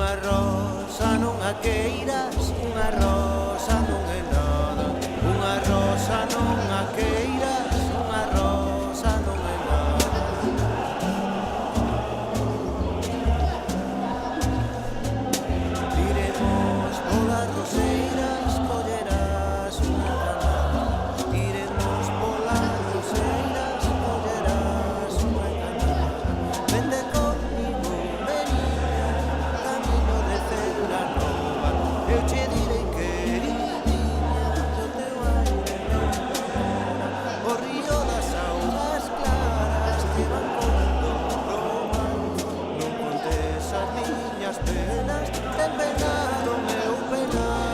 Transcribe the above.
Unha rosa non a queiras, unha rosa non é nada. Unha rosa non a queiras, unha rosa non é nada. Iremos polas roseiras, collerás unha granada. Iremos polas roseiras, collerás unha granada. Vende comigo, veniña, camiño de Celanova. Eu che direi queridinha, do teu aire me enamora. O río das augas claras que van correndo pro mar. Non contes as miñas penas, ten pena do meu penar.